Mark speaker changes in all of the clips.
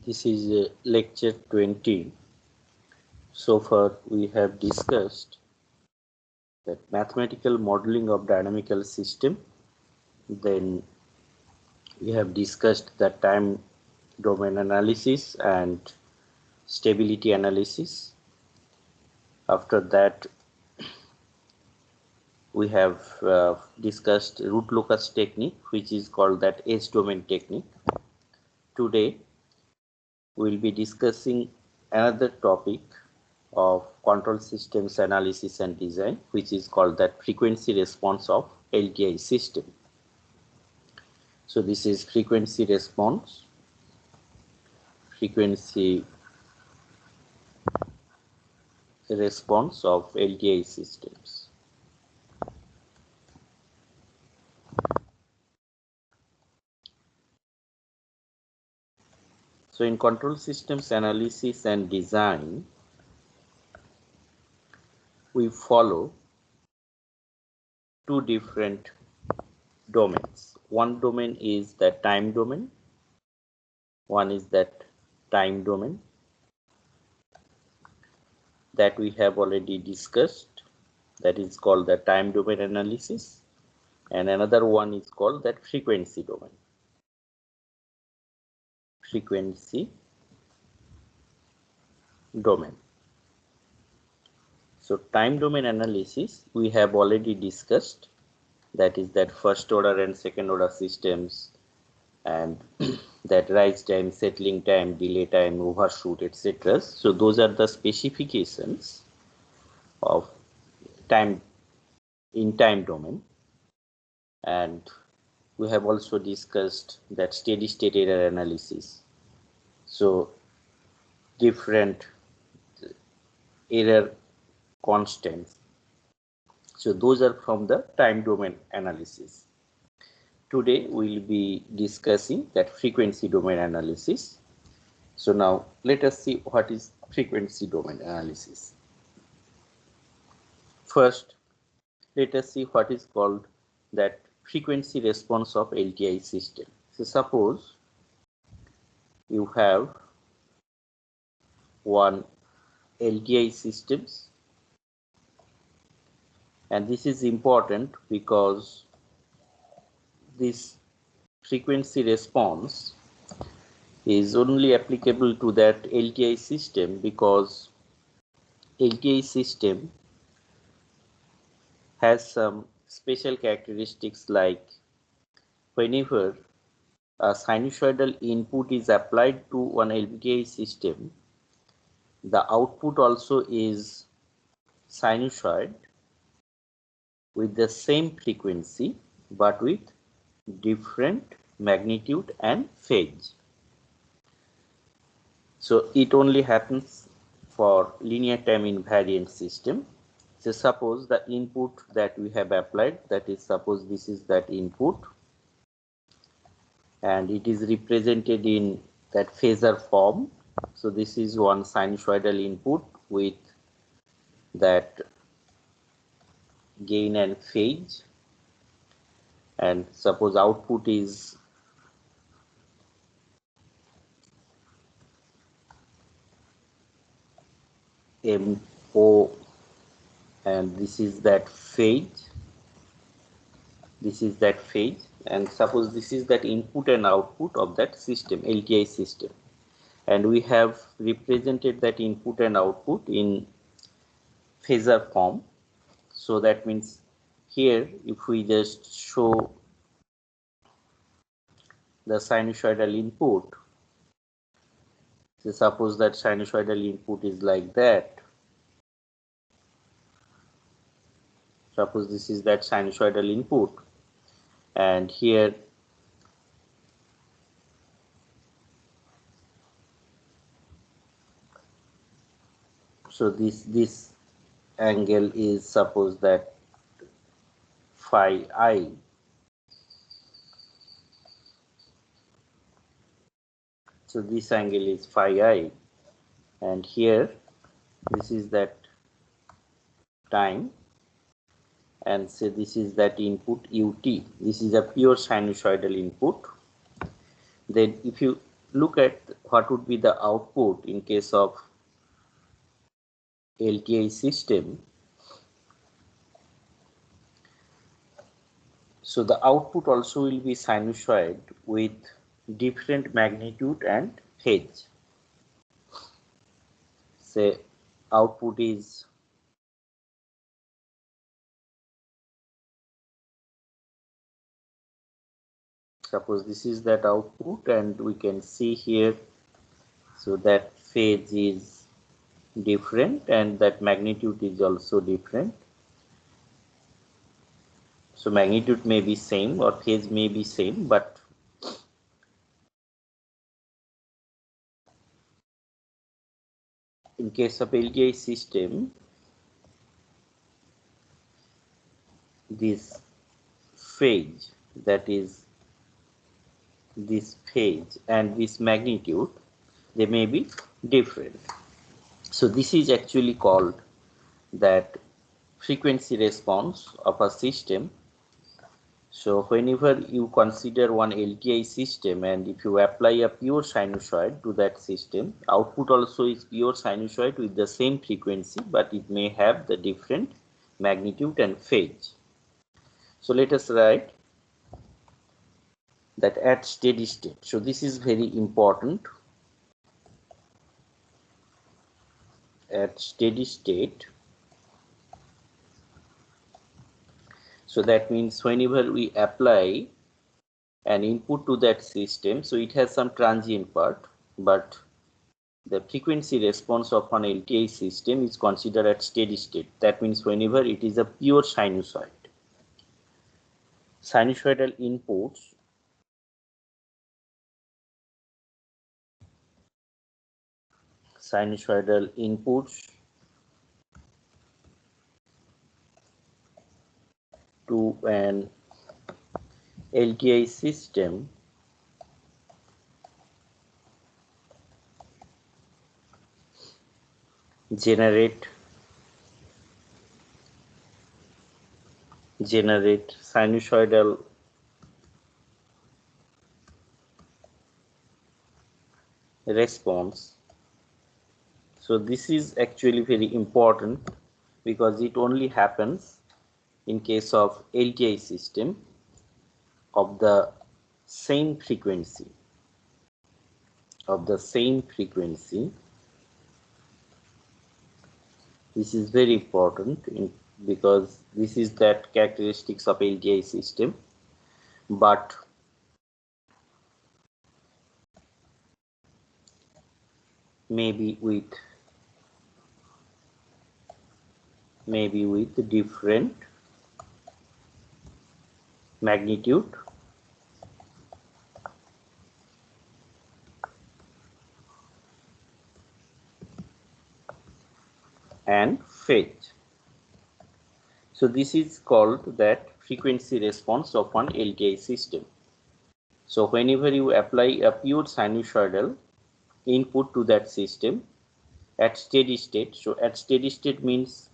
Speaker 1: This is lecture 20. So far we have discussed that mathematical modeling of dynamical system. Then we have discussed the time domain analysis and stability analysis. After that we have discussed root locus technique, which is called that S domain technique. Today we will be discussing another topic of control systems analysis and design, which is called that frequency response of LTI system. So this is frequency response of LTI systems. So in control systems analysis and design, we follow two different domains. One domain is the time domain. One is that time domain that we have already discussed, that is called the time domain analysis, and another one is called that frequency domain. So time domain analysis we have already discussed, that is that first order and second order systems, and that rise time, settling time, delay time, overshoot, etc. So those are the specifications of time in time domain. And we have also discussed that steady state error analysis. So different error constants. So those are from the time domain analysis. Today we will be discussing that frequency domain analysis. So now let us see what is frequency domain analysis. First, let us see what is called that frequency response of LTI system. So suppose you have one LTI systems, and this is important because this frequency response is only applicable to that LTI system because LTI system has some special characteristics, like whenever a sinusoidal input is applied to one LTI system, the output also is sinusoid with the same frequency but with different magnitude and phase. So it only happens for linear time invariant system. So suppose the input that we have applied, that is, suppose this is that input and it is represented in that phasor form. So this is one sinusoidal input with that gain and phase, and suppose output is MO, and this is that phase, and suppose this is that input and output of that system, LTI system, and we have represented that input and output in phasor form. So that means here if we just show the sinusoidal input, so suppose that sinusoidal input is like that. Suppose this is that sinusoidal input, and here so this angle is, suppose that phi I. So this angle is phi I, and here this is that time, and say this is that input ut. This is a pure sinusoidal input. Then if you look at what would be the output in case of LTI system. So the output also will be sinusoid with different magnitude and phase. Say output is suppose this is that output, and we can see here, so that phase is different and that magnitude is also different. So magnitude may be same or phase may be same, but in case of LTI system, this phase, that is this phase and this magnitude, they may be different. So this is actually called that frequency response of a system. So whenever you consider one LTI system and if you apply a pure sinusoid to that system, output also is pure sinusoid with the same frequency, but it may have the different magnitude and phase. So let us write that at steady state. So this is very important. At steady state, so that means whenever we apply an input to that system, so it has some transient part, but the frequency response of an LTI system is considered at steady state. That means whenever it is a pure sinusoid. Sinusoidal inputs to an LTI system generate sinusoidal response. So this is actually very important because it only happens in case of LTI system of the same frequency. This is very important because this is that characteristics of LTI system, but maybe with different magnitude and phase. So this is called that frequency response of one LTI system. So whenever you apply a pure sinusoidal input to that system at steady state, so at steady state means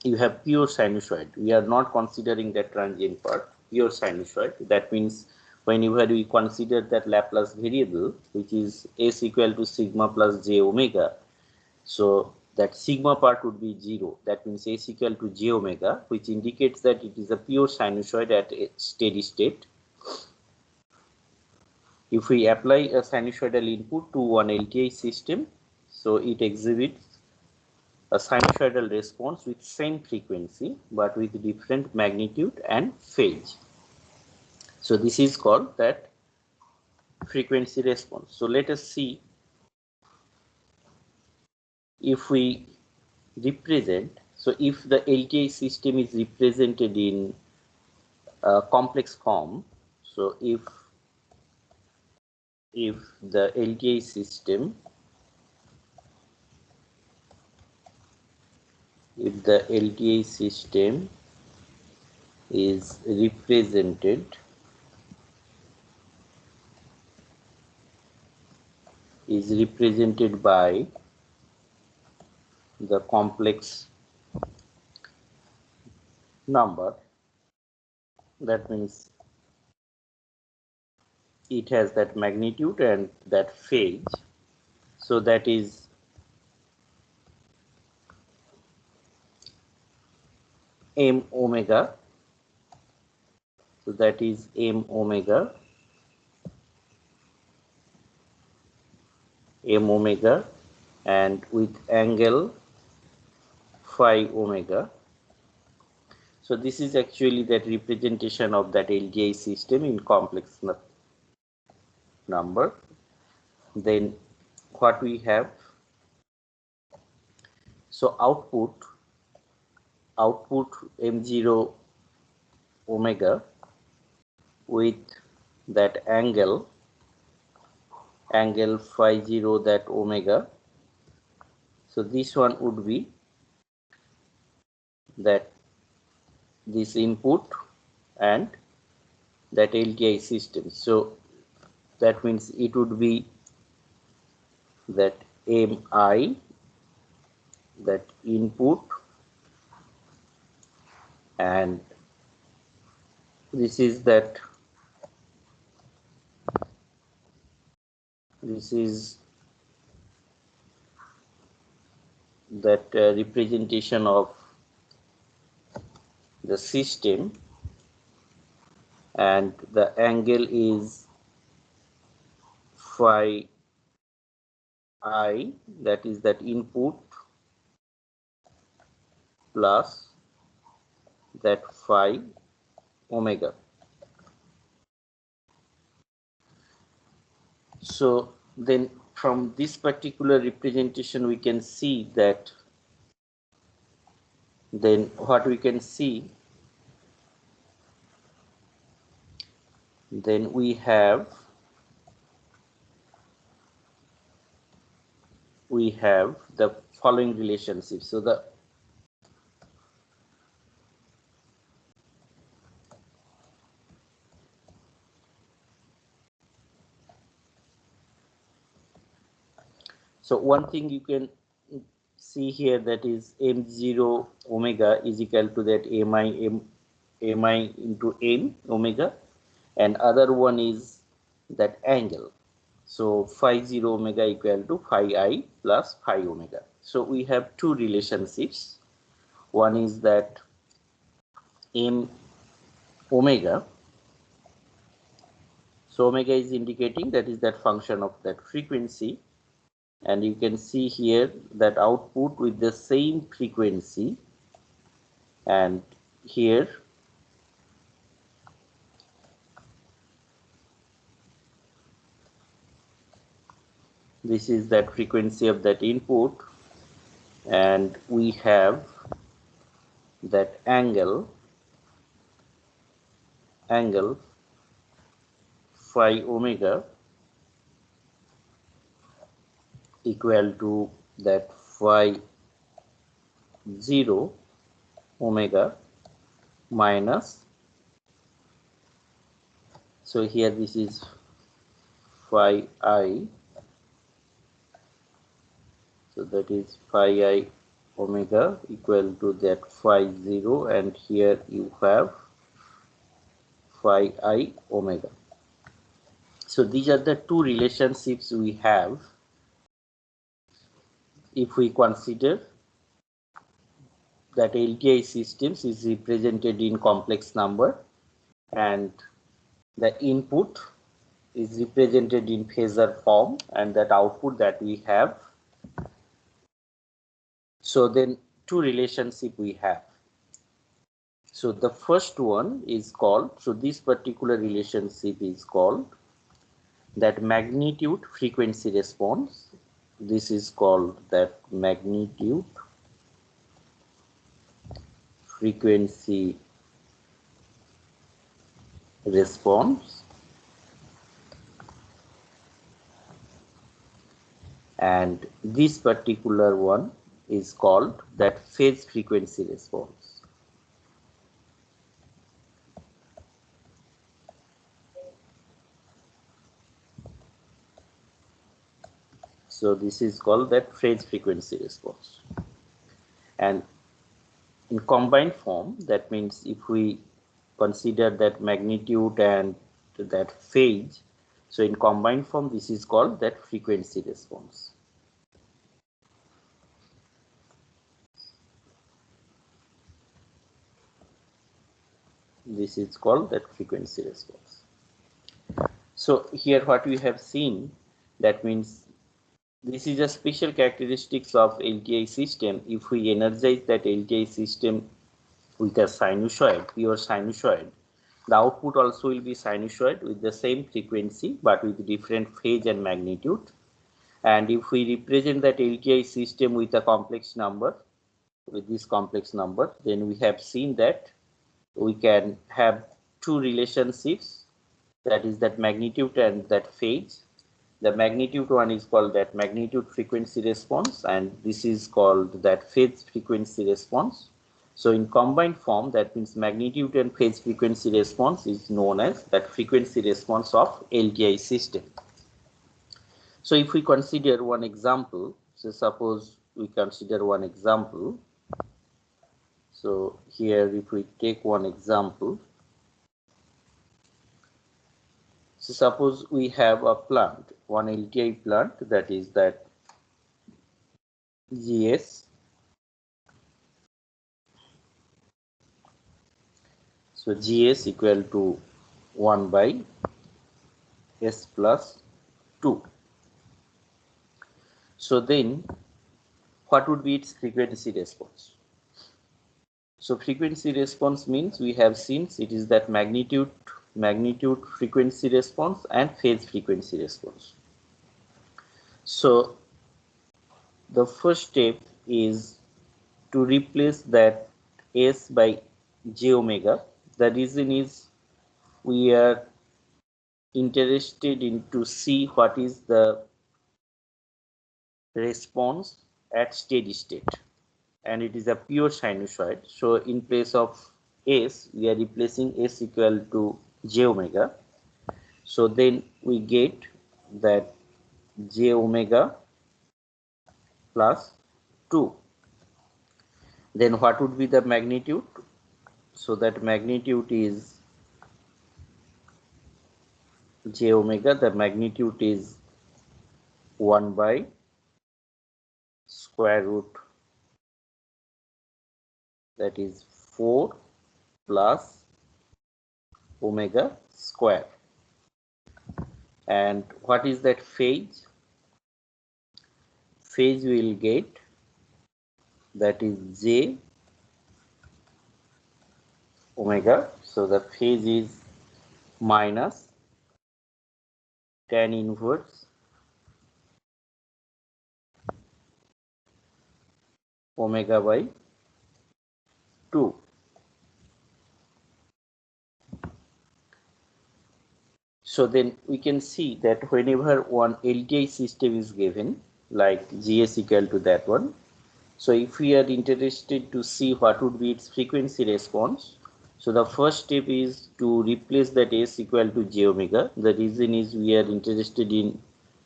Speaker 1: you have pure sinusoid. We are not considering that transient part, pure sinusoid. That means whenever we consider that Laplace variable, which is s equal to sigma plus j omega, so that sigma part would be 0. That means s equal to j omega, which indicates that it is a pure sinusoid at a steady state. If we apply a sinusoidal input to one LTI system, so it exhibits a sinusoidal response with same frequency but with different magnitude and phase. So this is called that frequency response. So let us see if we represent, so if the LTI system is represented in a complex form, so if the LTI system is represented by the complex number, that means it has that magnitude and that phase. So that is m omega. So that is m omega, and with angle phi omega. So this is actually that representation of that LTI system in complex number. Then what we have, so output m0 omega with that angle phi 0 that omega. So this one would be that this input and that LTI system. So that means it would be that mi, that input, and this is that representation of the system, and the angle is phi I, that is that input, plus that phi omega. So then from this particular representation we can see that, then what we can see, then we have the following relationship. So one thing you can see here, that is m0 omega is equal to that mi into m omega, and other one is that angle. So phi 0 omega equal to phi I plus phi omega. So we have two relationships. One is that m omega. So omega is indicating that is that function of that frequency, and you can see here that output with the same frequency, and here this is that frequency of that input, and we have that angle phi omega equal to that phi 0 omega minus, so here this is phi I, so that is phi I omega equal to that phi 0, and here you have phi I omega. So these are the two relationships we have if we consider that LTI systems is represented in complex number, and the input is represented in phasor form, and that output that we have. So then two relationship we have. So the first one is called, so this particular relationship is called that magnitude frequency response. This is called that magnitude frequency response, and this particular one is called that phase frequency response. So this is called that phase frequency response. And in combined form, that means if we consider that magnitude and that phase, So in combined form, this is called that frequency response. This is called that frequency response. So here what we have seen, that means this is a special characteristics of LTI system. If we energize that LTI system with a sinusoid, pure sinusoid, the output also will be sinusoid with the same frequency but with different phase and magnitude. And if we represent that LTI system with a complex number, with this complex number, then we have seen that we can have two relationships, that is that magnitude and that phase. The magnitude one is called that magnitude frequency response, and this is called that phase frequency response. So in combined form, that means magnitude and phase frequency response is known as that frequency response of LTI system. So if we consider one example, so suppose we consider one example. So here if we take one example, so suppose we have a plant, one LTI plant, that is that GS. So GS equal to 1 by S plus 2. So then what would be its frequency response? So frequency response means we have seen it is that magnitude frequency response and phase frequency response. So the first step is to replace that S by j omega. The reason is we are interested in to see what is the response at steady state, and it is a pure sinusoid. So in place of S, we are replacing S equal to j omega. So then we get that j omega plus 2. Then what would be the magnitude? So that magnitude is j omega, the magnitude is 1 by square root, that is 4 plus omega square. And what is that phase? Phase we will get, that is j omega. So the phase is minus tan inverse omega by 2. So then we can see that whenever one LTI system is given, like GS equal to that one, so if we are interested to see what would be its frequency response, so the first step is to replace that S equal to j omega. The reason is we are interested in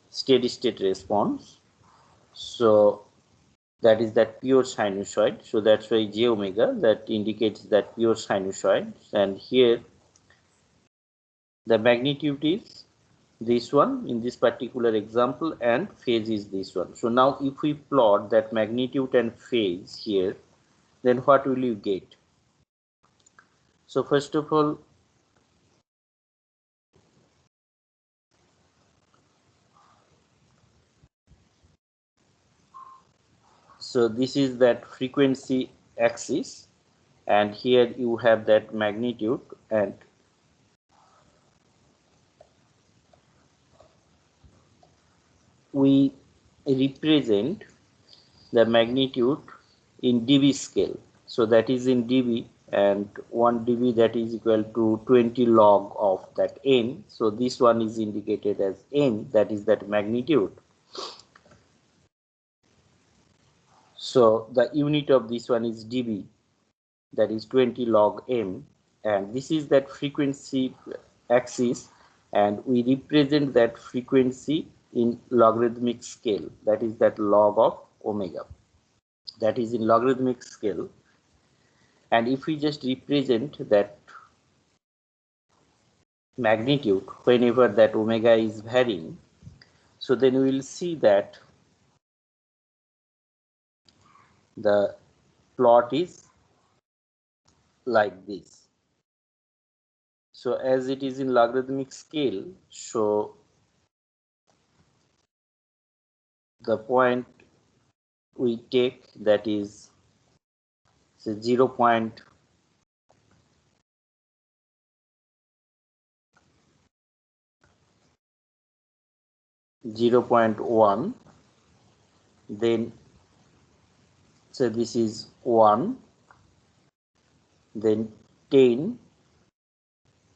Speaker 1: steady state response. So that is that pure sinusoid. So that's why j omega, that indicates that pure sinusoid. And here the magnitude is this one in this particular example, and phase is this one. So now if we plot that magnitude and phase here, then what will you get? So first of all, so this is that frequency axis, and here you have that magnitude, and we represent the magnitude in dB scale. So that is in dB, and 1 dB, that is equal to 20 log of that n. So this one is indicated as n, that is that magnitude. So the unit of this one is dB, that is 20 log m, and this is that frequency axis, and we represent that frequency in logarithmic scale, that is that log of omega, that is in logarithmic scale. And if we just represent that magnitude whenever that omega is varying. So then we will see that the plot is like this. So as it is in logarithmic scale, so the point we take, that is say 0.01, then so this is 1, then 10.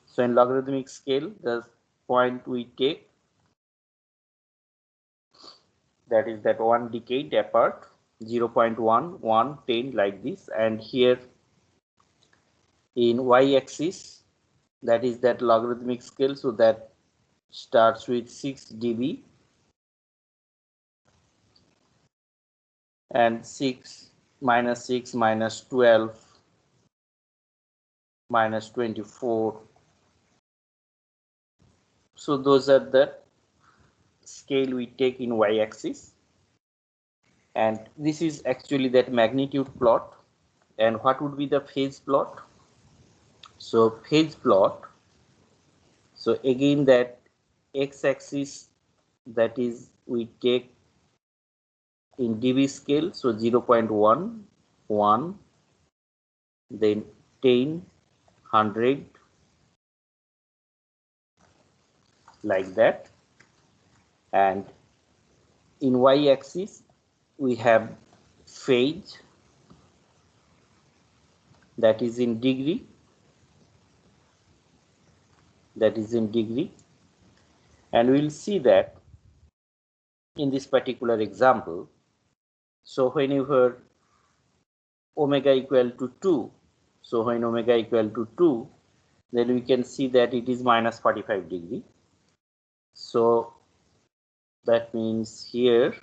Speaker 1: So in logarithmic scale, the point we take, that is that one decade apart, 0.1, 1, 10, like this. And here in y-axis, that is that logarithmic scale, so that starts with 6 dB and 6 minus 12 minus 24. So those are the scale we take in y-axis, and this is actually that magnitude plot. And what would be the phase plot? So phase plot, so again that x-axis, that is we take in dB scale, so 0.1, 1, then 10, 100, like that. And in y-axis we have phase, that is in degree, and we'll see that in this particular example. So whenever omega equal to 2, so when omega equal to 2, then we can see that it is minus 45 degree. So that means here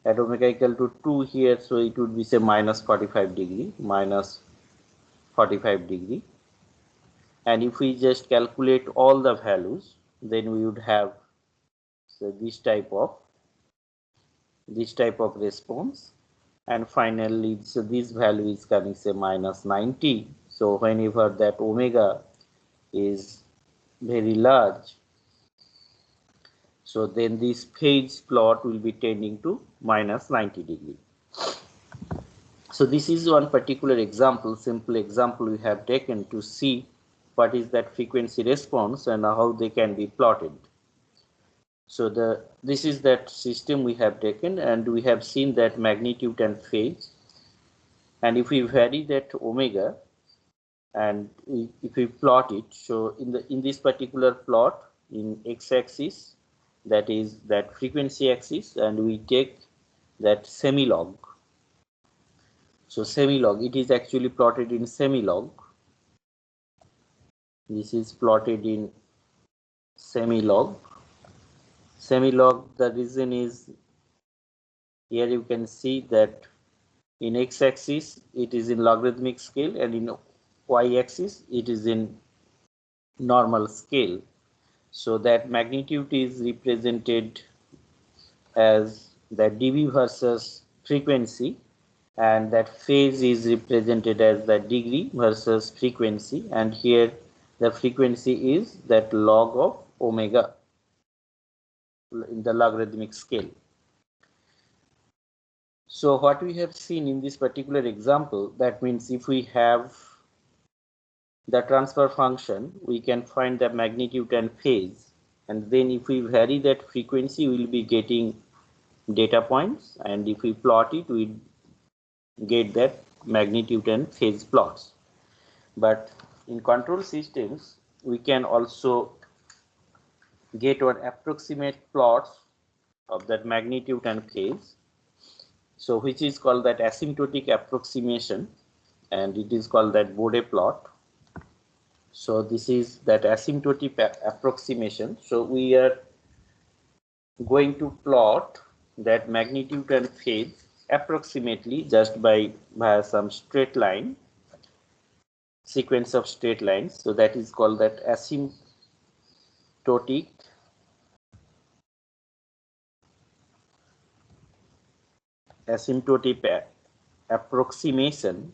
Speaker 1: at omega equal to 2 here, so it would be say minus 45 degree, and if we just calculate all the values, then we would have so this type of response. And finally, so this value is coming say minus 90. So whenever that omega is very large, so then this phase plot will be tending to minus 90 degree. So this is one particular example, simple example we have taken to see what is that frequency response and how they can be plotted. So this is that system we have taken, and we have seen that magnitude and phase. And if we vary that omega and if we plot it, so in this particular plot in x-axis, that is that frequency axis, and we take that semi-log. So semi-log, it is actually plotted in semi-log. This is plotted in semi-log. Semi-log, the reason is here you can see that in x-axis it is in logarithmic scale, and in y-axis it is in normal scale. So that magnitude is represented as the dB versus frequency, and that phase is represented as the degree versus frequency, and here the frequency is that log of omega in the logarithmic scale. So what we have seen in this particular example, that means if we have the transfer function, we can find the magnitude and phase, and then if we vary that frequency, we will be getting data points, and if we plot it, we get that magnitude and phase plots. But in control systems, we can also get one approximate plots of that magnitude and phase, so which is called that asymptotic approximation, and it is called that Bode plot. So this is that asymptotic approximation. So we are going to plot that magnitude and phase approximately just by via some straight line. sequence of straight lines. So that is called that asymptotic approximation,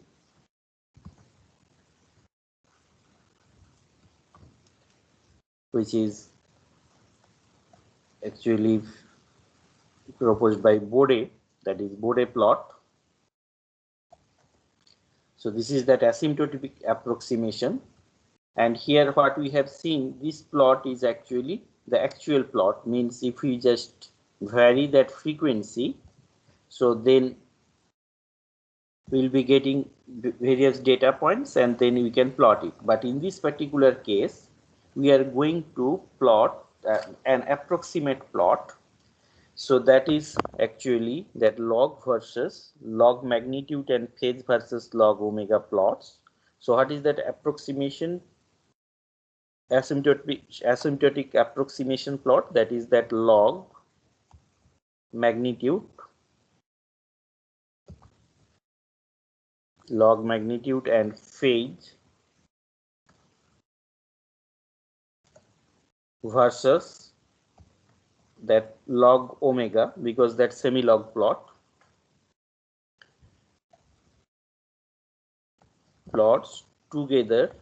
Speaker 1: which is actually proposed by Bode, that is Bode plot. So this is that asymptotic approximation, and here what we have seen, this plot is actually the actual plot, means if we just vary that frequency, so then we'll be getting various data points and then we can plot it. But in this particular case, we are going to plot an approximate plot. So that is actually that log versus log magnitude and phase versus log omega plots. So what is that approximation? Asymptotic approximation plot, that is that log magnitude and phase versus that log omega, because that semi-log plots together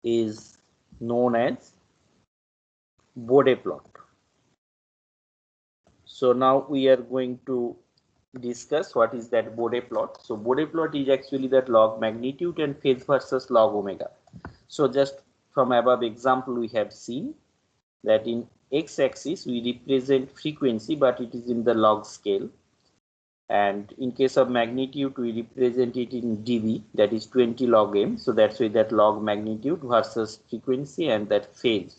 Speaker 1: is known as Bode plot. So now we are going to discuss what is that Bode plot. So Bode plot is actually that log magnitude and phase versus log omega. So just from above example, we have seen that in x-axis we represent frequency, but it is in the log scale, and in case of magnitude we represent it in dB, that is 20 log m. So that's why that log magnitude versus frequency, and that phase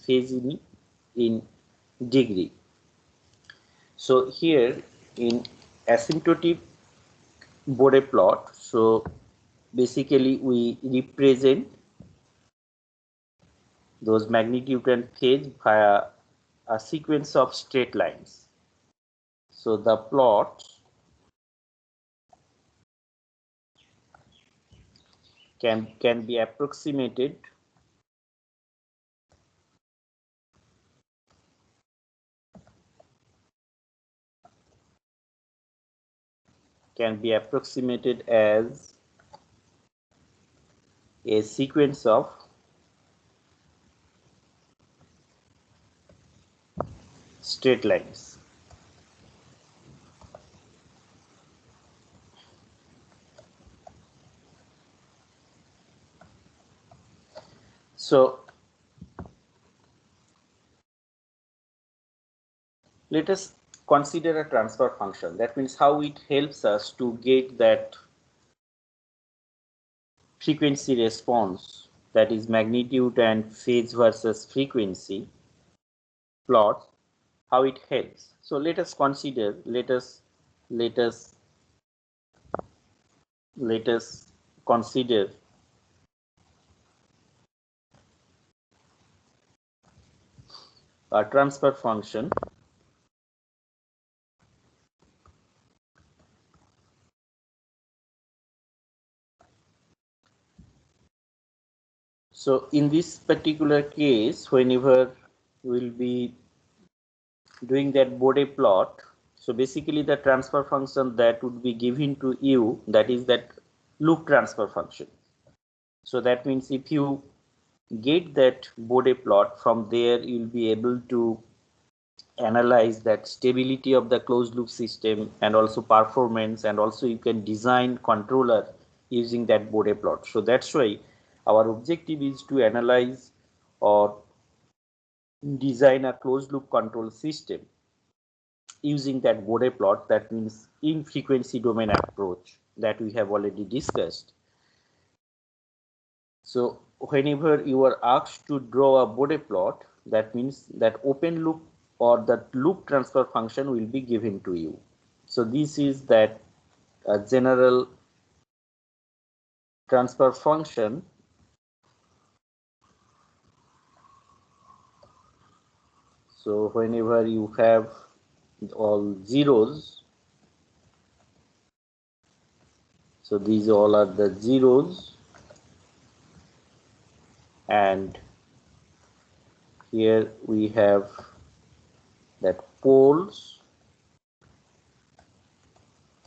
Speaker 1: in degree. So here in asymptotic Bode plot, so basically we represent those magnitude and phase via a sequence of straight lines. So the plot can be approximated as a sequence of straight lines. So let us consider a transfer function. That means how it helps us to get that frequency response, that is magnitude and phase versus frequency plot, how it helps. So let us consider, let us consider a transfer function So in this particular case, whenever we'll be doing that Bode plot, so basically the transfer function that would be given to you, that is that loop transfer function. So that means if you get that Bode plot, from there you'll be able to analyze that stability of the closed loop system and also performance, and also you can design controller using that Bode plot. So that's why our objective is to analyze or design a closed loop control system using that Bode plot, that means in frequency domain approach that we have already discussed. So whenever you are asked to draw a Bode plot, that means that open loop or that loop transfer function will be given to you. So this is that general transfer function So whenever you have all zeros, So these all are the zeros, and here we have that poles.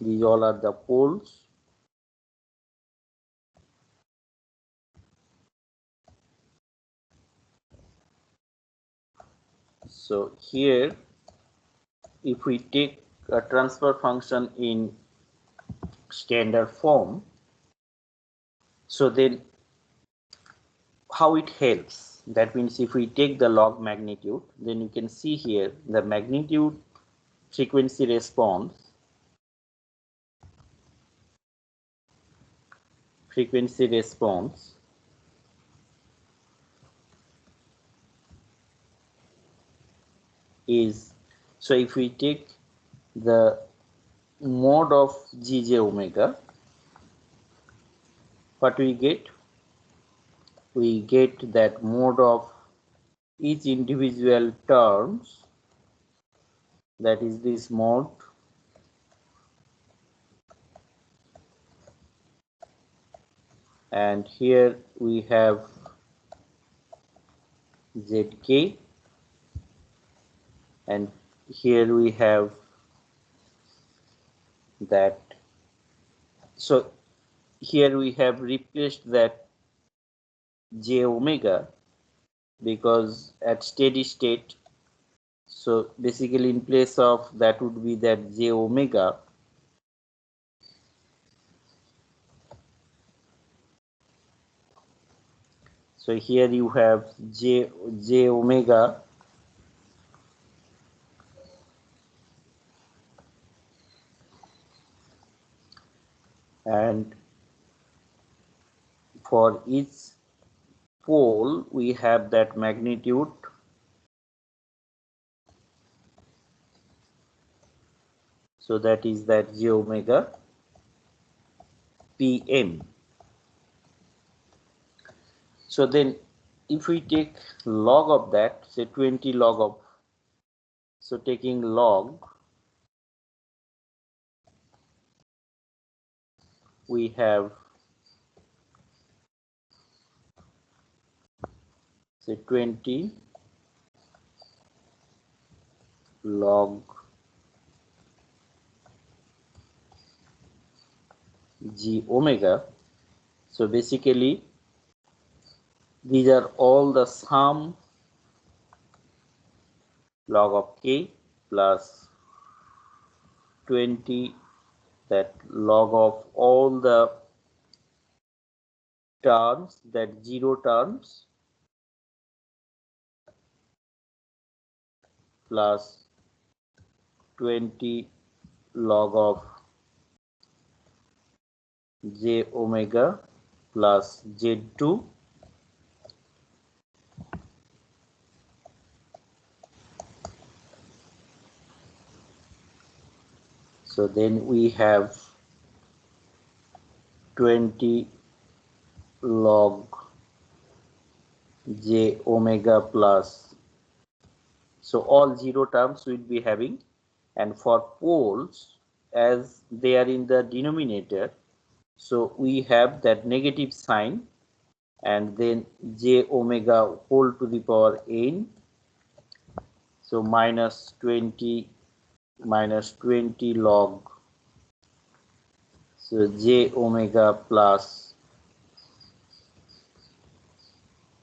Speaker 1: These all are the poles. So here, if we take a transfer function in standard form, so then how it helps? That means if we take the log magnitude, then you can see here the magnitude frequency response is, so if we take the mode of gj omega, what we get? We get that mode of each individual terms, that is this mode, and here we have zk, and here we have that. So here we have replaced that j omega, because at steady state, so basically in place of that would be that j omega, so here you have j omega, and for each pole we have that magnitude, so that is that j omega pm. So then if we take log of that, say 20 log of, so taking log, we have, say 20 log g omega. So basically these are all the sum log of k plus 20 that log of all the terms, that 0 terms, plus 20 log of j omega plus z2, so then we have 20 log j omega plus, so all 0 terms will be having, and for poles, as they are in the denominator, so we have that negative sign, and then j omega whole to the power n, so minus 20 log, so j omega plus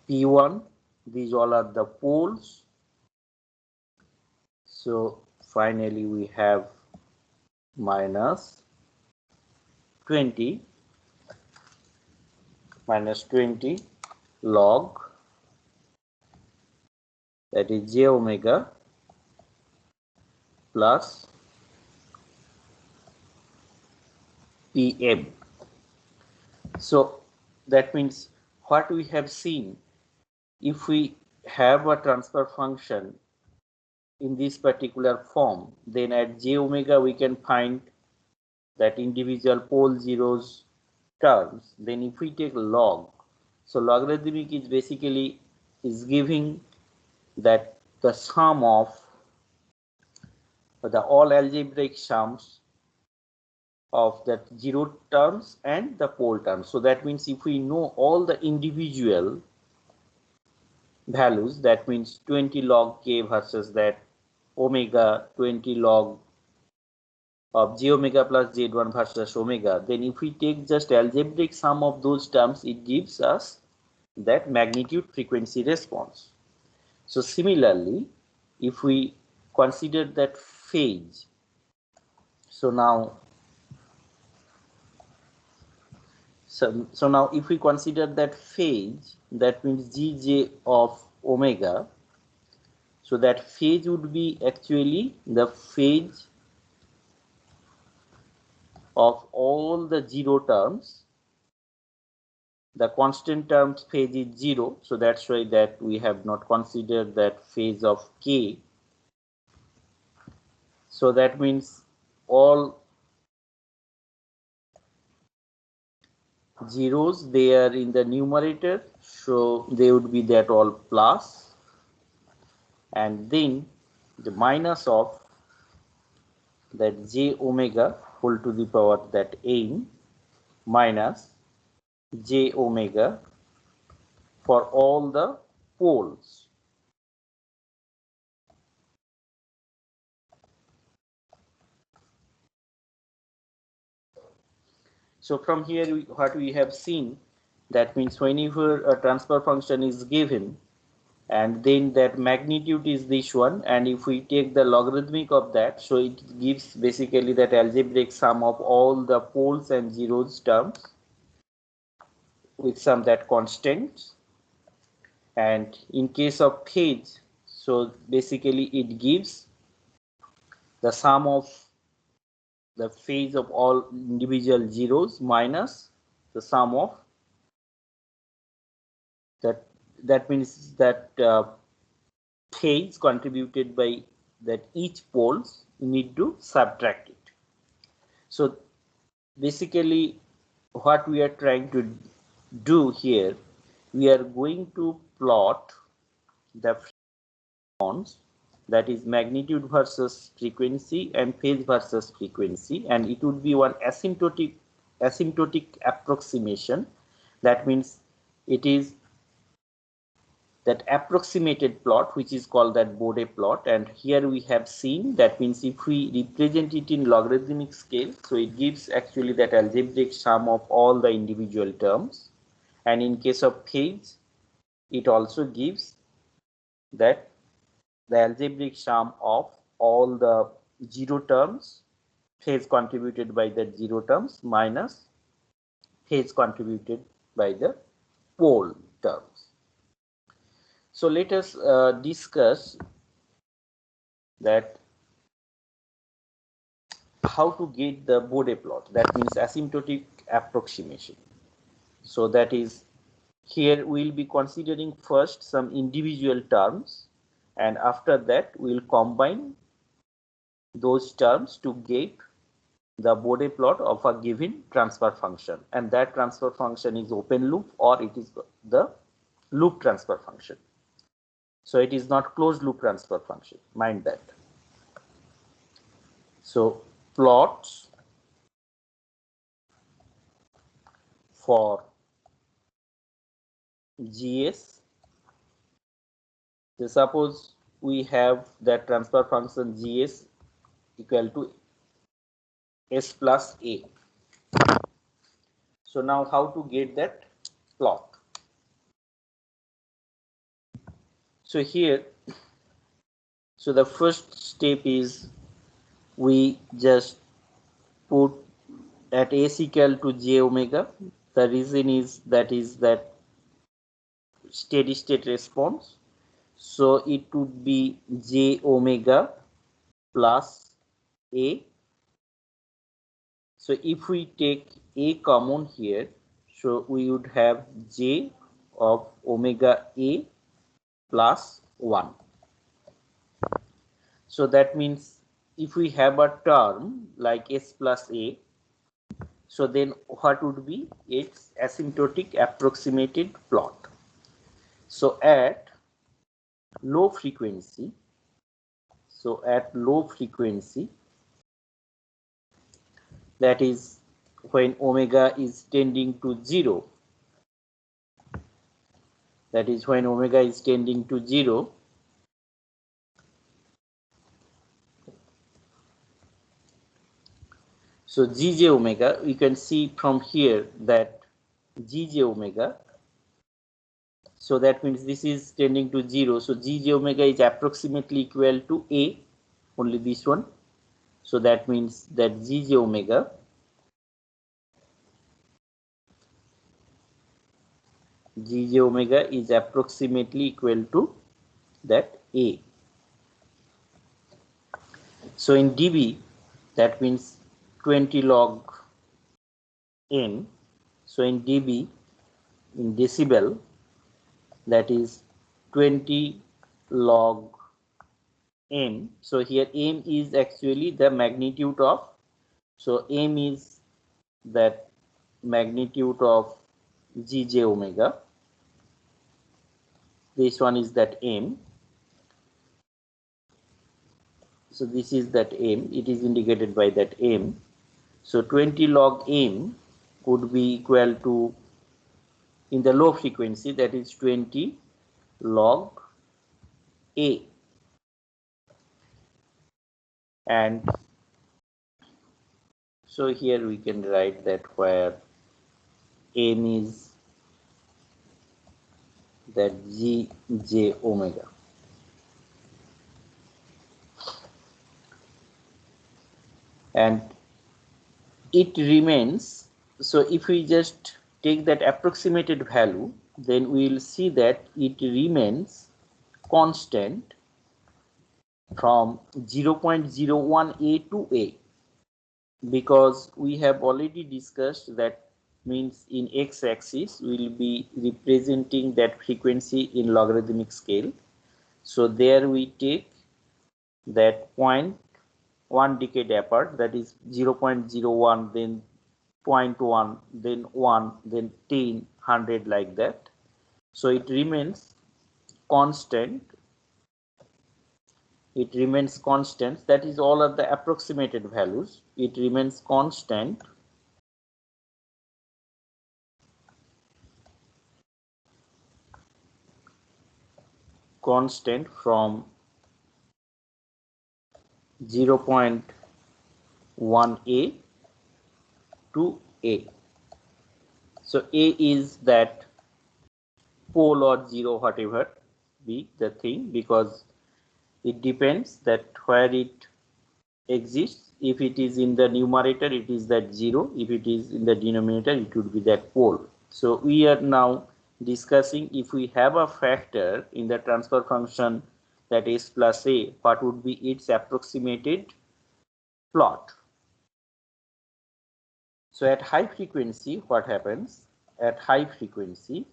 Speaker 1: p1, these all are the poles. So finally we have minus 20 log, that is j omega plus pm. So that means what we have seen, if we have a transfer function in this particular form, then at j omega we can find that individual pole zeros terms. Then if we take log, so logarithmic is basically is giving that the sum of the all algebraic sums of that zero terms and the pole terms. So that means if we know all the individual values, that means 20 log k versus that omega 20 log of j omega plus z1 versus omega, then if we take just algebraic sum of those terms, it gives us that magnitude frequency response. So similarly, if we consider that phase, so now if we consider that phase, that means gj of omega, so that phase would be actually the phase of all the zero terms. The constant terms phase is 0, so that's why that we have not considered that phase of k. So that means all zeros, they are in the numerator, so they would be that all plus, and then the minus of that j omega whole to the power that n minus j omega for all the poles. So from here what we have seen, that means whenever a transfer function is given and then that magnitude is this one, and if we take the logarithmic of that, so it gives basically that algebraic sum of all the poles and zeros terms with some that constants. And in case of phase, so basically it gives the sum of the phase of all individual zeros minus the sum of that means that phase contributed by that each poles, you need to subtract it. So basically what we are trying to do here, we are going to plot the response, that is magnitude versus frequency and phase versus frequency, and it would be one asymptotic approximation. That means it is that approximated plot which is called that Bode plot, and here we have seen, that means if we represent it in logarithmic scale, so it gives actually that algebraic sum of all the individual terms, and in case of phase it also gives that the algebraic sum of all the zero terms, phase contributed by the zero terms minus phase contributed by the pole terms. So let us discuss that how to get the Bode plot, that means asymptotic approximation. So that is, here we will be considering first some individual terms, and after that we will combine those terms to get the Bode plot of a given transfer function, and that transfer function is open loop or it is the loop transfer function. So it is not closed loop transfer function, mind that. So plots for GS, so suppose we have that transfer function GS equal to S plus A. So now how to get that plot? So here, so the first step is we just put at S equal to j omega. The reason is that steady state response. So it would be j omega plus A. So if we take A common here, so we would have j of omega A plus 1. So that means if we have a term like S plus A, so then what would be its asymptotic approximated plot? So at low frequency, that is when omega is tending to 0. That is when omega is tending to 0. So Gj omega, we can see from here that Gj omega, so that means this is tending to 0. So Gj omega is approximately equal to A, only this one. So that means that Gj omega is approximately equal to that A. So in dB, that means 20 log n. So in dB, in decibel, that is 20 log m. So here m is actually the magnitude of, so m is that magnitude of Gj omega. This one is that m. So this is that m, it is indicated by that m. So 20 log m would be equal to, in the low frequency, that is 20 log A. And so here we can write that where m is that Gj omega. And it remains, so if we just take that approximated value, then we will see that it remains constant from 0.01A to A, because we have already discussed that means in x-axis we will be representing that frequency in logarithmic scale. So there we take that point 1 decade apart, that is 0.01, then 0.1, then 1, then 10, 100, like that. So it remains constant. It remains constant. That is all of the approximated values. It remains constant from 0.1A to A. So A is that pole or 0, whatever be the thing, because it depends that where it exists. If it is in the numerator, it is that 0. If it is in the denominator, it would be that pole. So we are now discussing if we have a factor in the transfer function, that is plus A, what would be its approximated plot. So at high frequency, what happens? At high frequency,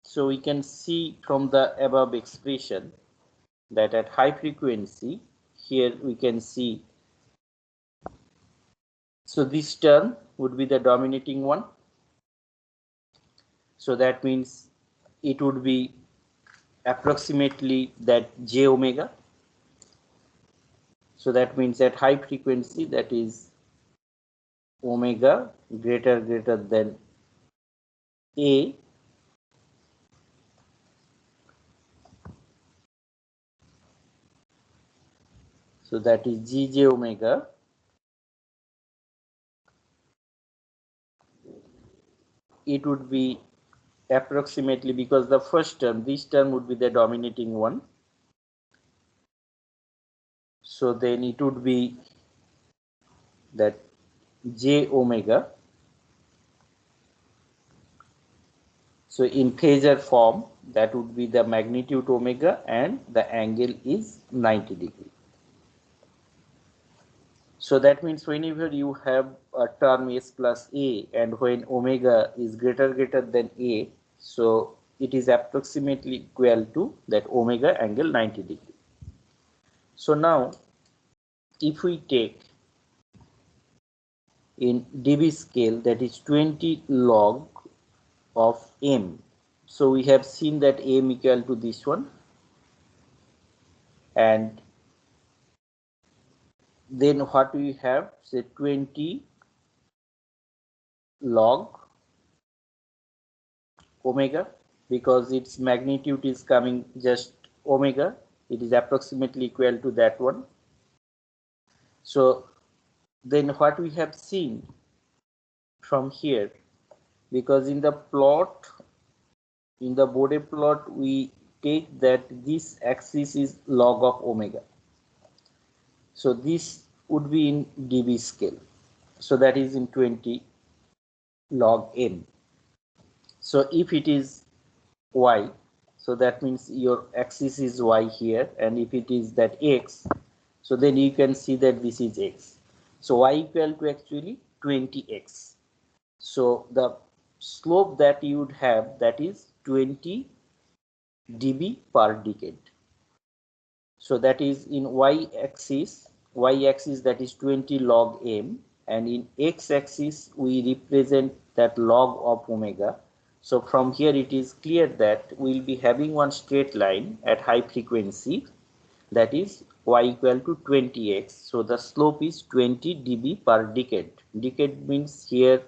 Speaker 1: so we can see from the above expression that at high frequency, here we can see, so this term would be the dominating one. So that means it would be approximately that J omega. So that means at high frequency, that is omega greater than A. So that is Gj omega it would be approximately, because the first term, this term would be the dominating one. So then it would be that J omega. So in phasor form, that would be the magnitude omega and the angle is 90 degree. So that means whenever you have a term S plus A and when omega is greater than A, so it is approximately equal to that omega angle 90 degree. So now if we take in dB scale, that is 20 log of m. So we have seen that m equal to this one, and then what we have, say 20 log omega, because its magnitude is coming just omega, it is approximately equal to that one. So then what we have seen from here, because in the plot, in the Bode plot, we take that this axis is log of omega. So this would be in dB scale. So that is in 20 log m. So if it is y, so that means your axis is y here, and if it is that x, so then you can see that this is x. So y equal to actually 20x. So the slope that you would have, that is 20 dB per decade. So that is in y-axis that is 20 log m, and in x-axis we represent that log of omega. So from here it is clear that we will be having one straight line at high frequency, that is y equal to 20x. So the slope is 20 dB per decade. Decade means here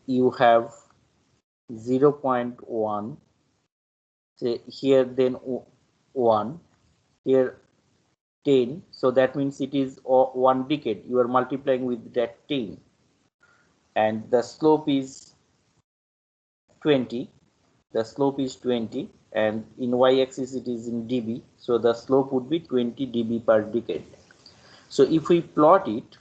Speaker 1: you have 0.1, say here then 1, here 10, so that means it is 1 decade, you are multiplying with that 10, and the slope is 20, and in y-axis it is in dB, so the slope would be 20 dB per decade. So if we plot it,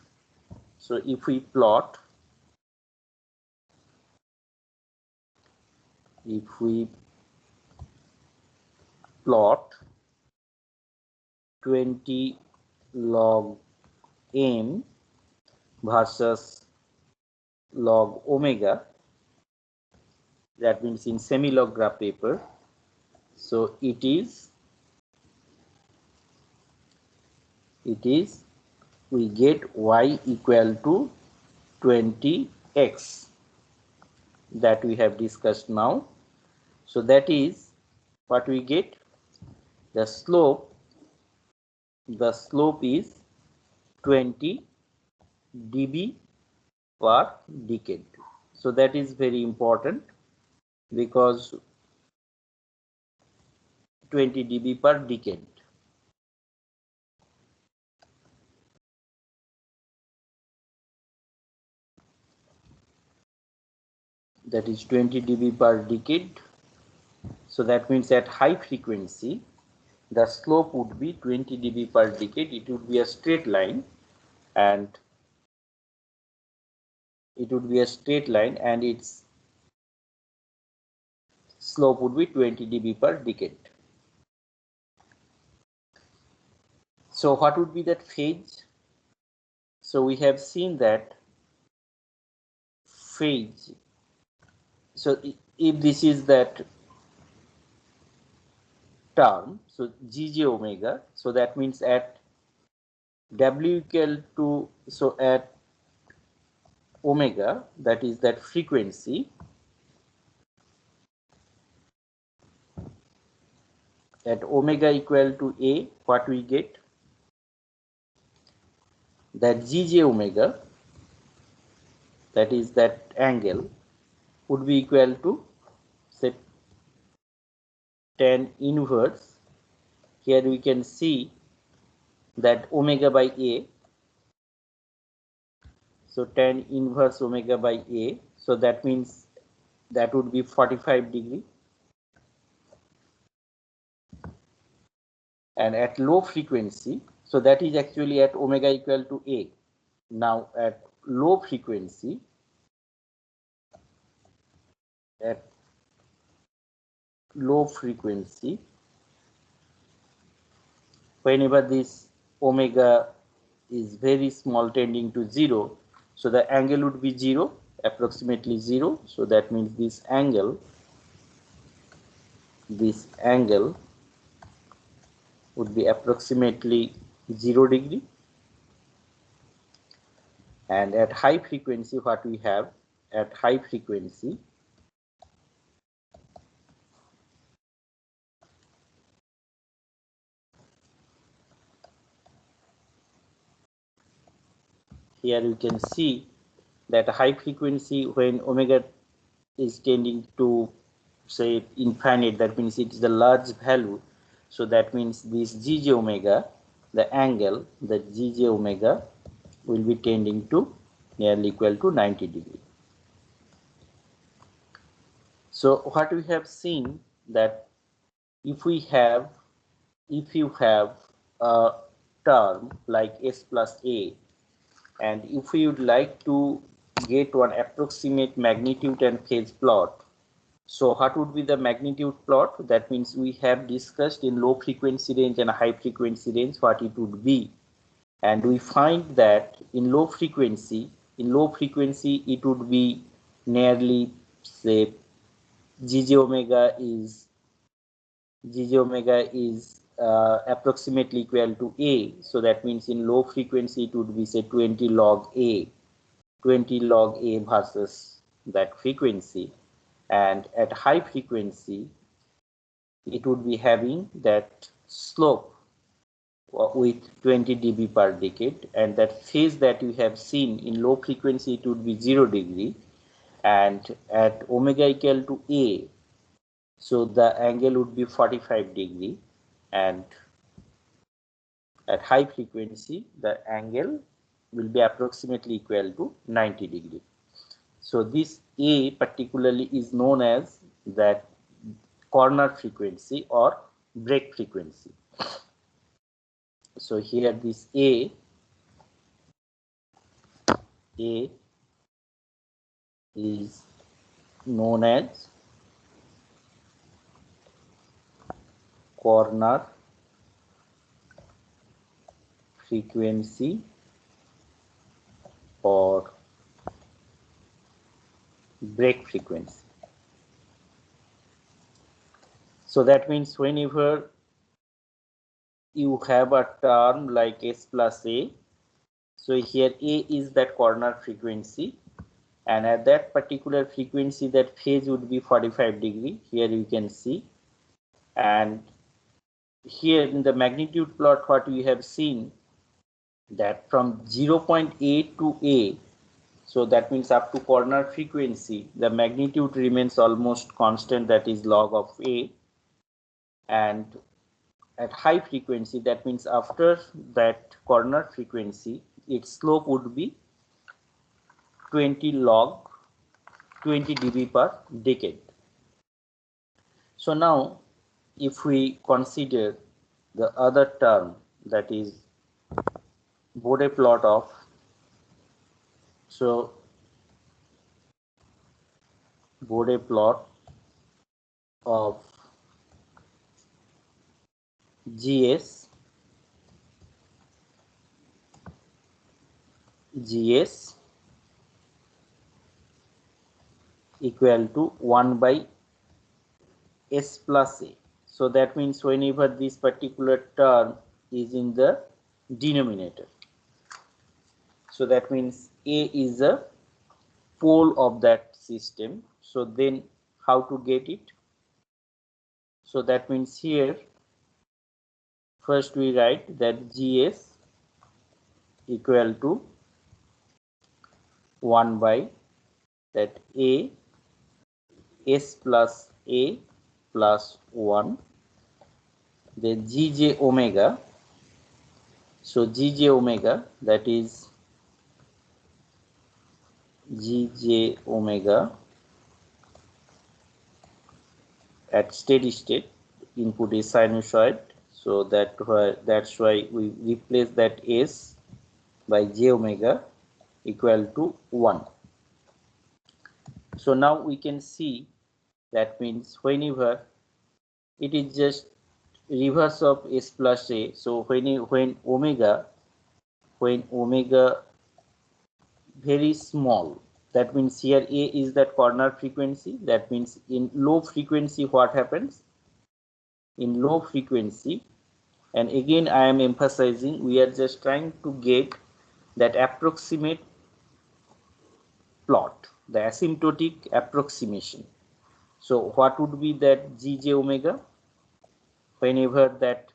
Speaker 1: if we plot 20 log m versus log omega, that means in semi-log graph paper, so it is we get y equal to 20x, that we have discussed now. So that is what we get. The slope is 20 dB per decade. So that is very important, because 20 dB per decade. That is 20 dB per decade. So that means at high frequency the slope would be 20 dB per decade. It would be a straight line, and its slope would be 20 dB per decade. So what would be that phase? So we have seen that phase. So if this is that term, so gj omega, so that means at w equal to, so at omega, that is that frequency, at omega equal to a, what we get, that gj omega, that is that angle, would be equal to, say, tan inverse. Here we can see that omega by a, so tan inverse omega by a, so that means that would be 45 degree. And at low frequency, so that is actually at omega equal to a. Now at low frequency, whenever this omega is very small tending to 0, so the angle would be 0, approximately 0. So that means this angle would be approximately 0 degree. And at high frequency, what we have, at high frequency, here you can see that high frequency, when omega is tending to say infinite, that means it is a large value. So that means this gj omega, the angle, the gj omega will be tending to nearly equal to 90 degree. So what we have seen that if you have a term like s plus a, and if we would like to get one approximate magnitude and phase plot, so what would be the magnitude plot? That means we have discussed in low frequency range and high frequency range what it would be, and we find that in low frequency it would be nearly, say, gj omega is approximately equal to a. So that means in low frequency it would be, say, 20 log a versus that frequency, and at high frequency it would be having that slope with 20 dB per decade, and that phase that we have seen in low frequency it would be 0 degree, and at omega equal to a, so the angle would be 45 degree, and at high frequency the angle will be approximately equal to 90 degree. So this a particularly is known as that corner frequency or break frequency. So here this a is known as corner frequency or break frequency. So that means whenever you have a term like s plus a, so here a is that corner frequency, and at that particular frequency that phase would be 45 degree, here you can see. And here in the magnitude plot what we have seen that from 0.8 to a, so that means up to corner frequency the magnitude remains almost constant, that is log of a, and at high frequency, that means after that corner frequency its slope would be 20 log 20 dB per decade. So now if we consider the other term, that is Bode plot of, so Bode plot of GS equal to 1 by s plus a. So that means whenever this particular term is in the denominator, so that means a is a pole of that system. So then how to get it? So that means here first we write that GS equal to 1 by that a s plus a plus 1, then gj omega. So gj omega, that is gj omega at steady state, input is sinusoid, so that's why we replace that s by j omega equal to 1. So now we can see that means whenever it is just reverse of s plus a, so when omega very small, that means here a is that corner frequency, that means in low frequency what happens? In low frequency, and again I am emphasizing, we are just trying to get that approximate plot, the asymptotic approximation. So what would be that gj omega? Whenever that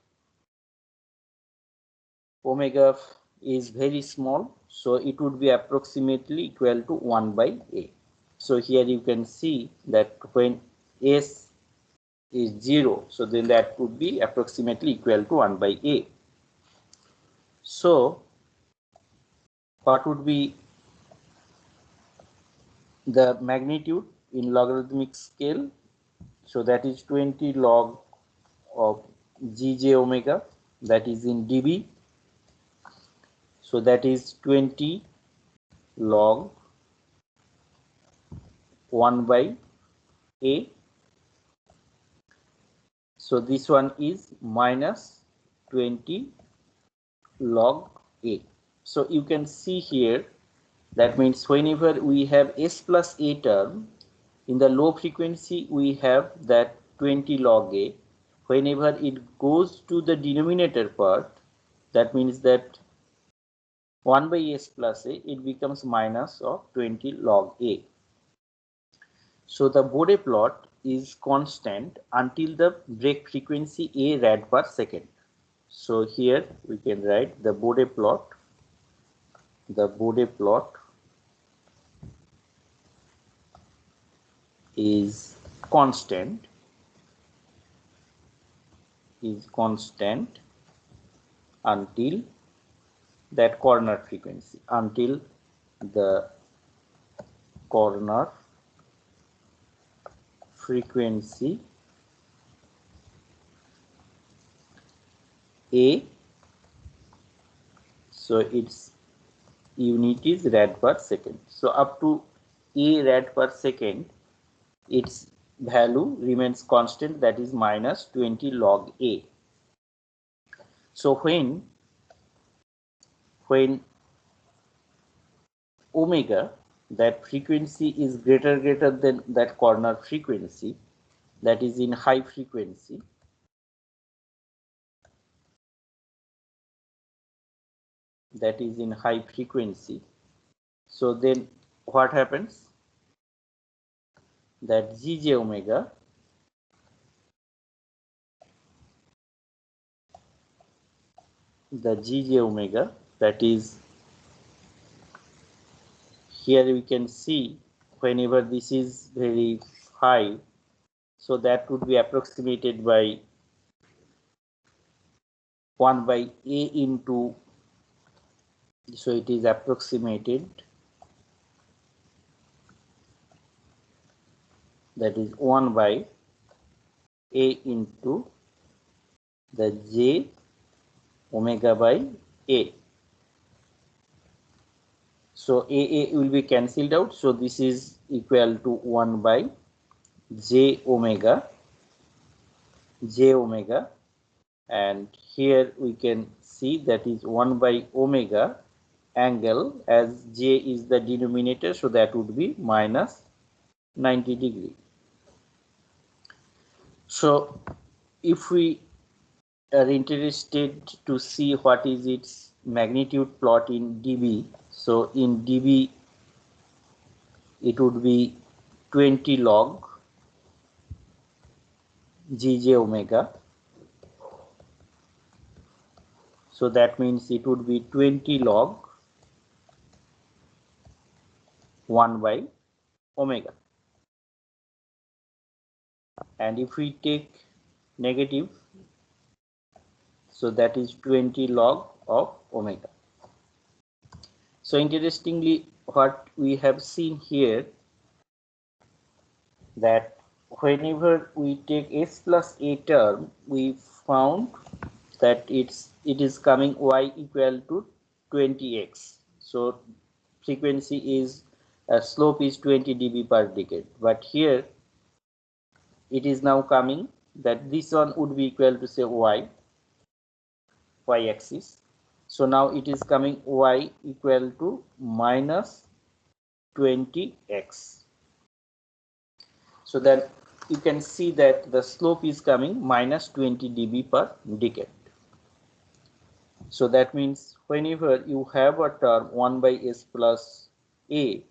Speaker 1: omega is very small, So it would be approximately equal to 1 by a. So here you can see that when s is 0, so then that would be approximately equal to 1 by a. So what would be the magnitude in logarithmic scale? So that is 20 log of gj omega, that is in dB. So that is 20 log 1 by a. So this one is minus 20 log a. So you can see here, that means whenever we have s plus a term, in the low frequency we have that 20 log a. Whenever it goes to the denominator part, that means that 1 by s plus a, it becomes minus of 20 log a. So the Bode plot is constant until the break frequency a rad per second. So here we can write the Bode plot. The Bode plot is constant until that corner frequency, until the corner frequency a. So its unit is rad per second. So up to a rad per second, its value remains constant, that is minus 20 log a. So when omega, that frequency is greater than that corner frequency, that is in high frequency, so then what happens, that gj omega, that is, here we can see whenever this is very high, so that would be approximated by 1 by a into, so it is approximated, that is 1 by a into the j omega by a. So a will be cancelled out, so this is equal to 1 by j omega, and here we can see that is 1 by omega angle, as j is the denominator, so that would be minus 90 degree. So if we are interested to see what is its magnitude plot in dB, so in dB it would be 20 log gj omega. So that means it would be 20 log 1 by omega. And if we take negative, so that is 20 log of omega. So interestingly, what we have seen here, that whenever we take s plus a term, we found that it is coming y equal to 20x. So frequency is, slope is 20 dB per decade, but here it is now coming that this one would be equal to, say, y axis. So now it is coming y equal to minus 20x. So that you can see that the slope is coming minus 20 dB per decade. So that means whenever you have a term 1 by s plus a,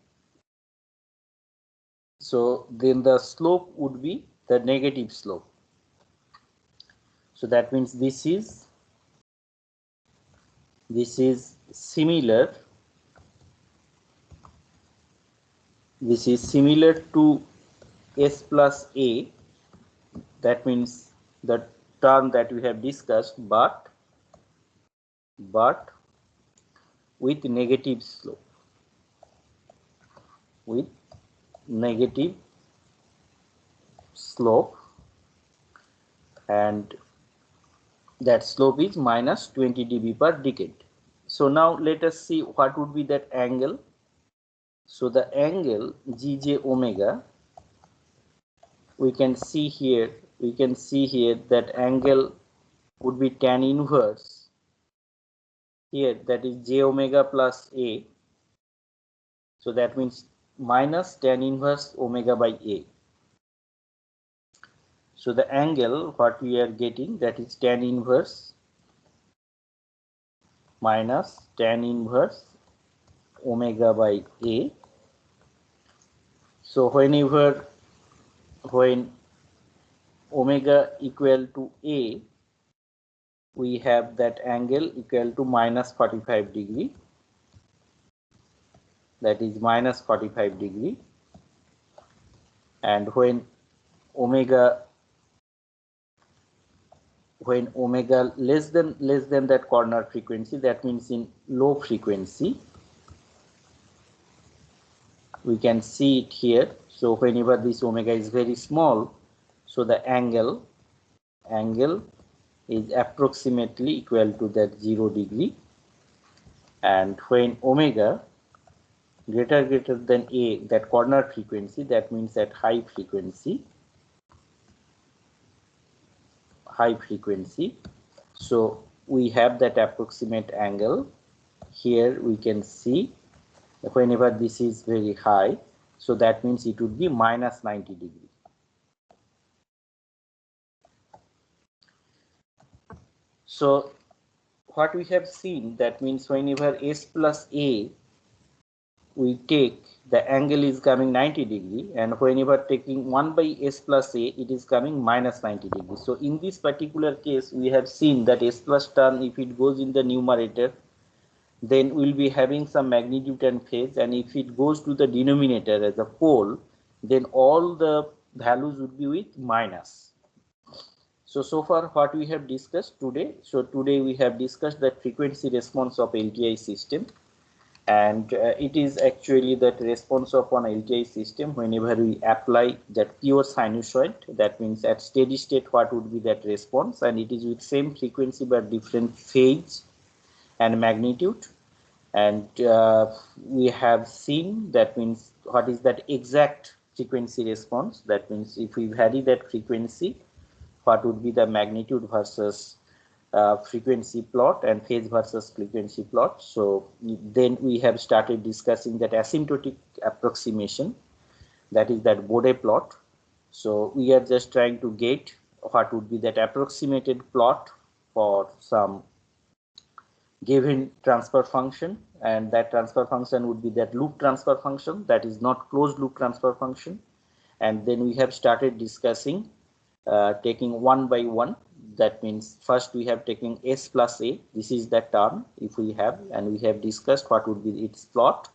Speaker 1: so then the slope would be the negative slope. So that means this is similar this is similar to S plus A, that means the term that we have discussed, but with negative slope, with negative slope, and that slope is minus 20 dB per decade. So now let us see what would be that angle. So the angle Gj omega, we can see here that angle would be tan inverse here, that is j omega plus A. So that means minus tan inverse omega by A. So the angle what we are getting, that is tan inverse minus tan inverse omega by A. So when omega equal to A, we have that angle equal to minus 45 degree, that is minus 45 degree. And when omega less than that corner frequency, that means in low frequency, we can see it here. So whenever this omega is very small, so the angle is approximately equal to that 0 degree. And when omega greater than A, that corner frequency, that means at high frequency, so we have that approximate angle. Here we can see whenever this is very high, so that means it would be minus 90 degree. So what we have seen, that means whenever S plus A we take, the angle is coming 90 degree, and whenever taking 1 by S plus A, it is coming minus 90 degree. So in this particular case, we have seen that S plus term, if it goes in the numerator, then we'll be having some magnitude and phase, and if it goes to the denominator as a whole, then all the values would be with minus. So far what we have discussed today. So today we have discussed the frequency response of LTI system, and it is actually that response of an LTI system whenever we apply that pure sinusoid. That means at steady state what would be that response, and it is with same frequency but different phase and magnitude. And we have seen, that means what is that exact frequency response. That means if we vary that frequency, what would be the magnitude versus frequency plot, and phase versus frequency plot. So then we have started discussing that asymptotic approximation, that is that Bode plot. So we are just trying to get what would be that approximated plot for some given transfer function, and that transfer function would be that loop transfer function, that is not closed loop transfer function. And then we have started discussing taking one by one. That means first we have taken S plus A, this is that term if we have, and we have discussed what would be its plot.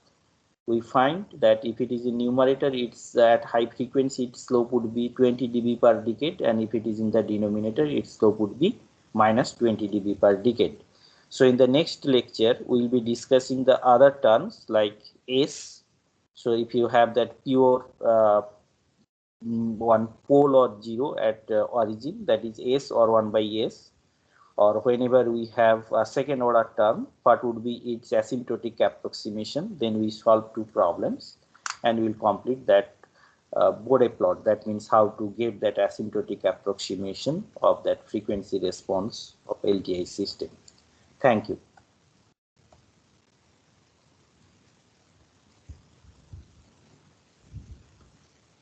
Speaker 1: We find that if it is in numerator, it's at high frequency, its slope would be 20 dB per decade, and if it is in the denominator, its slope would be minus 20 dB per decade. So in the next lecture, we will be discussing the other terms like S. So if you have that pure one pole or zero at origin, that is S or 1 by S, or whenever we have a second order term, what would be its asymptotic approximation, then we solve two problems and we will complete that Bode plot. That means how to get that asymptotic approximation of that frequency response of LTI system. Thank you.